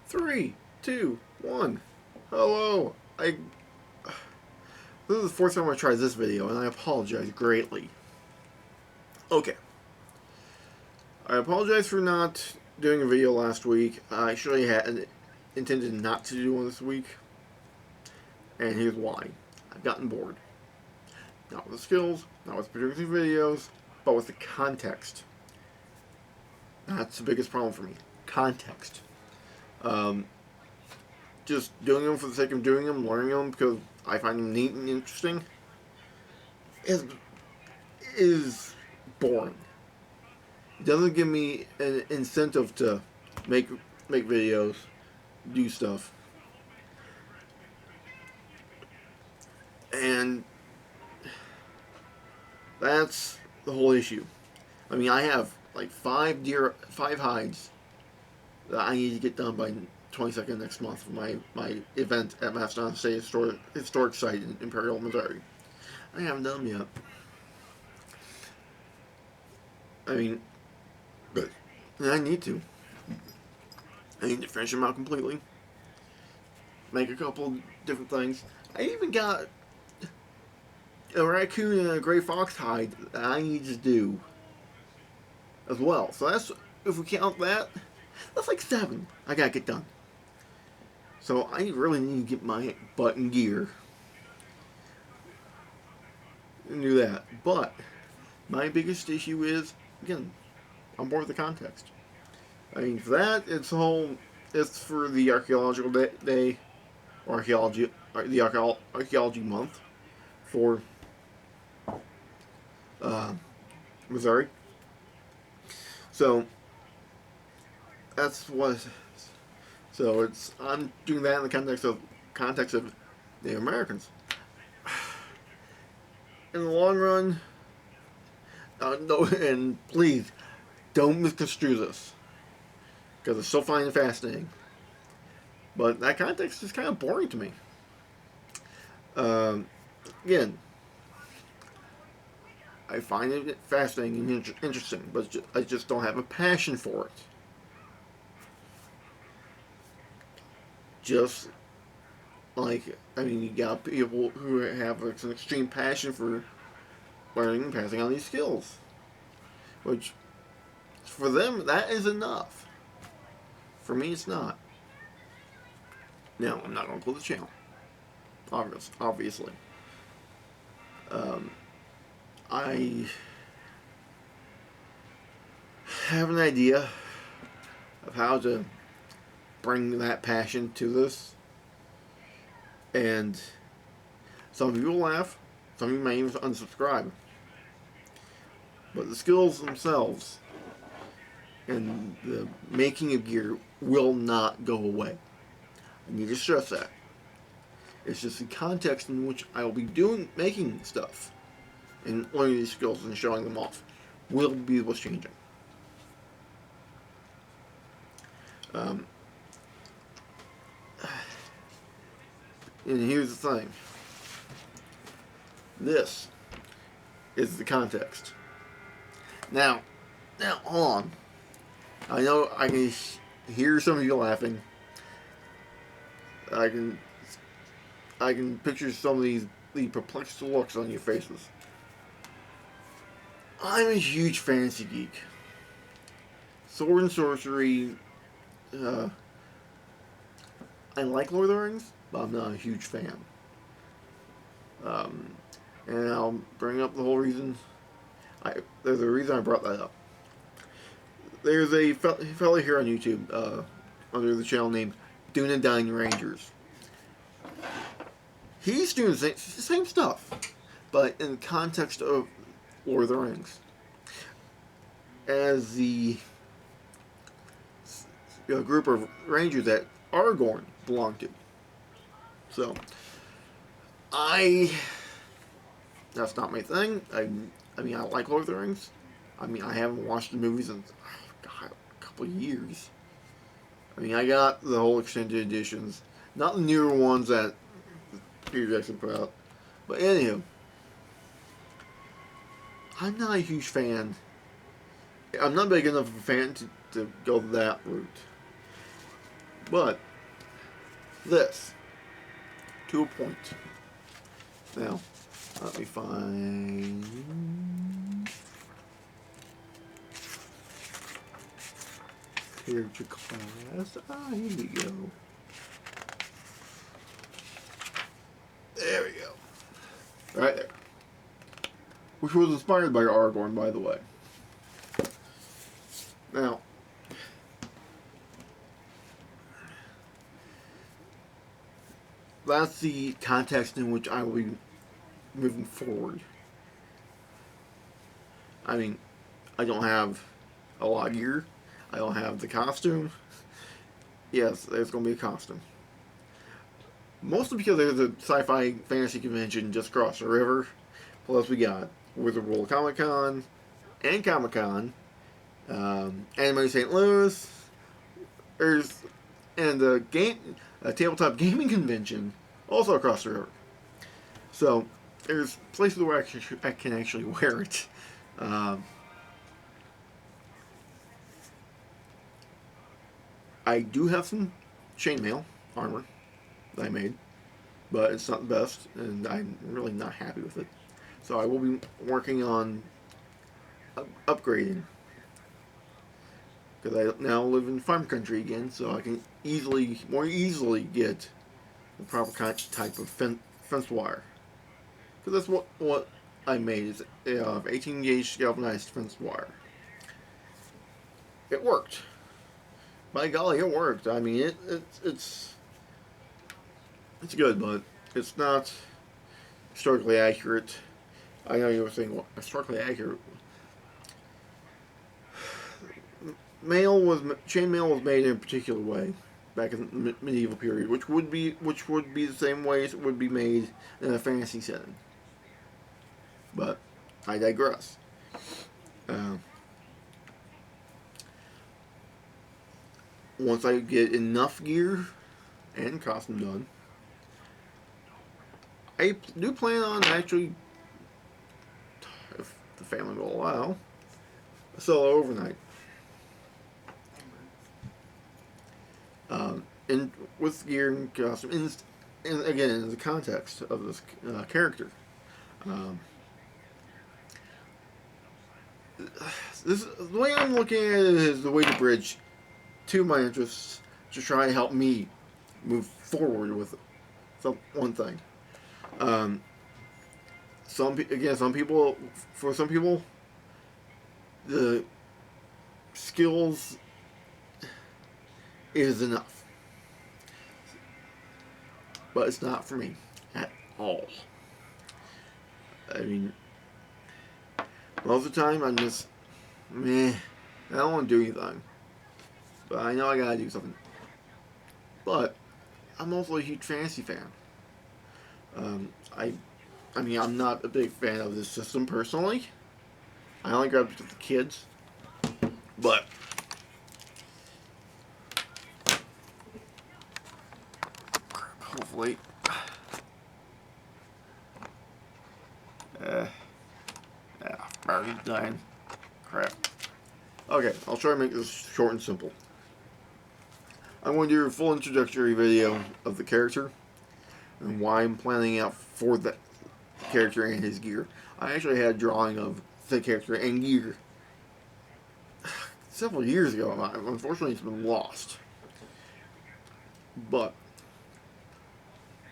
Three, two, one. Hello. This is the fourth time I tried this video, and I apologize greatly. Okay. I apologize for not doing a video last week. I actually had intended not to do one this week, and here's why. I've gotten bored. Not with the skills, not with producing videos, but with the context. That's the biggest problem for me. Context. Just doing them for the sake of doing them, learning them because I find them neat and interesting, is boring. It doesn't give me an incentive to make videos, do stuff, and that's the whole issue. I mean, I have like five hides that I need to get done by 22nd next month for my event at Mastodon State Historic Site in Imperial, Missouri. I haven't done them yet. I mean, but I need to. I need to finish them out completely. Make a couple different things. I even got a raccoon and a gray fox hide that I need to do as well. So that's, if we count that, that's like 7 I gotta get done. So I really need to get my butt in gear and do that. But my biggest issue is, again, I'm bored with the context. I mean, for that, it's for the archaeological day, or archaeology month for Missouri. So that's what. So I'm doing that in the context of Native Americans. In the long run, no, and please don't misconstrue this, because it's so fine and fascinating. But that context is kind of boring to me. Again, I find it fascinating and interesting, but I just don't have a passion for it. Just like, I mean, you got people who have an extreme passion for learning and passing on these skills, which for them, that is enough. For me, it's not. Now, I'm not going to close the channel, obviously. I have an idea of how to bring that passion to this, and some people laugh, some of you may even unsubscribe, but the skills themselves and the making of gear will not go away. I need to stress that. It's just the context in which I will be making stuff and learning these skills and showing them off will be what's changing. And here's the thing. This is the context. Now, hold on. I know I can hear some of you laughing. I can picture some of the perplexed looks on your faces. I'm a huge fantasy geek. Sword and sorcery. I like Lord of the Rings, but I'm not a huge fan. And I'll bring up the whole reason. There's a reason I brought that up. There's a fellow here on YouTube under the channel named Dunedain Rangers. He's doing the same stuff, but in the context of Lord of the Rings, as the group of rangers that Aragorn belonged to. So, that's not my thing. I mean, I like Lord of the Rings. I mean, I haven't watched the movies in a couple of years. I mean, I got the whole extended editions, not the newer ones that Peter Jackson put out. But anywho, I'm not a huge fan. I'm not big enough of a fan to go that route. But this, to a point. Now, let me find. Character class. Here we go. There we go. Right there. Which was inspired by Aragorn, by the way. Now, that's the context in which I will be moving forward. I mean, I don't have a lot of gear. I don't have the costume. Yes, there's going to be a costume. Mostly because there's a sci-fi fantasy convention just across the river. Plus we got Wizard World Comic Con and Comic Con, Anime St. Louis. There's and the tabletop gaming convention also across the river. So there's places where I can actually wear it. I do have some chainmail armor that I made, but it's not the best, and I'm really not happy with it. So I will be working on upgrading, because I now live in farm country again, so I can more easily get the proper type of fence wire. Because that's what I made, is 18 gauge galvanized fence wire. It worked. By golly, it worked. I mean, it's good, but it's not historically accurate. I know you were saying, well, historically accurate. Chainmail was made in a particular way back in the medieval period, which would be the same way as it would be made in a fantasy setting. But I digress. Once I get enough gear and costume done, I do plan on actually, if the family will allow, a solo overnight. And with gear and costume, and again, in the context of this character. The way I'm looking at it is the way to bridge to my interests to try and help me move forward with one thing. Some people, the skills is enough, but it's not for me at all. I mean, most of the time I'm just meh. I don't want to do anything, but I know I gotta do something. But I'm also a huge fantasy fan. I mean, I'm not a big fan of this system personally. I only grabbed it to the kids, but hopefully, battery's dying. Crap. Okay, I'll try to make this short and simple. I'm going to do a full introductory video of the character and why I'm planning out for the character and his gear. I actually had a drawing of the character and gear several years ago. Unfortunately, it's been lost. But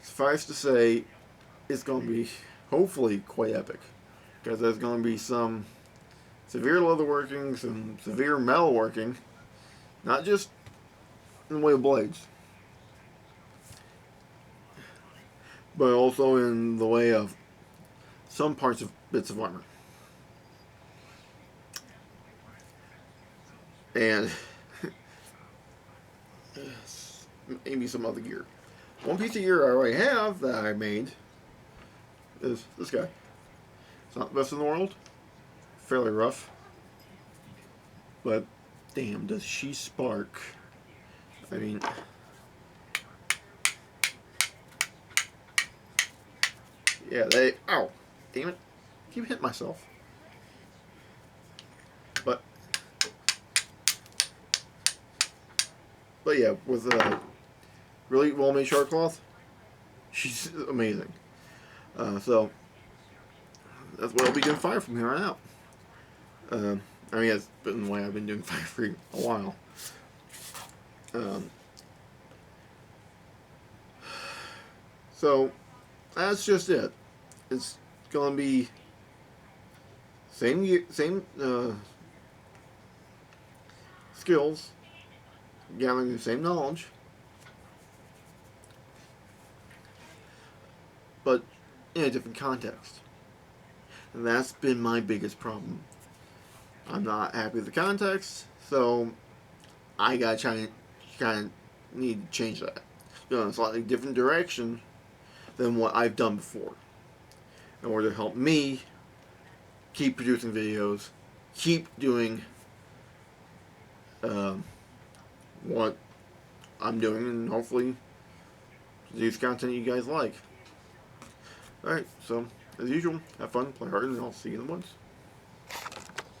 suffice to say, it's going to be hopefully quite epic, because there's going to be some severe leatherworking, some severe metalworking, not just in the way of blades, but also in the way of some parts of bits of armor. And maybe some other gear. One piece of gear I already have that I made is this guy. It's not the best in the world. Fairly rough. But damn, does she spark. I mean, yeah, ow, damn it, keep hitting myself. But But yeah, with really well made shark cloth, she's amazing. So that's what I'll be doing fire from here on out. I mean, that's been the way I've been doing fire for a while. Um, so that's just it. It's gonna be same skills, gathering the same knowledge, but in a different context. And that's been my biggest problem. I'm not happy with the context, so I gotta kind of need to change that. Go in a slightly different direction than what I've done before, in order to help me keep producing videos, keep doing um, what I'm doing, and hopefully produce content you guys like. Alright, so as usual, have fun, play hard, and I'll see you in the woods.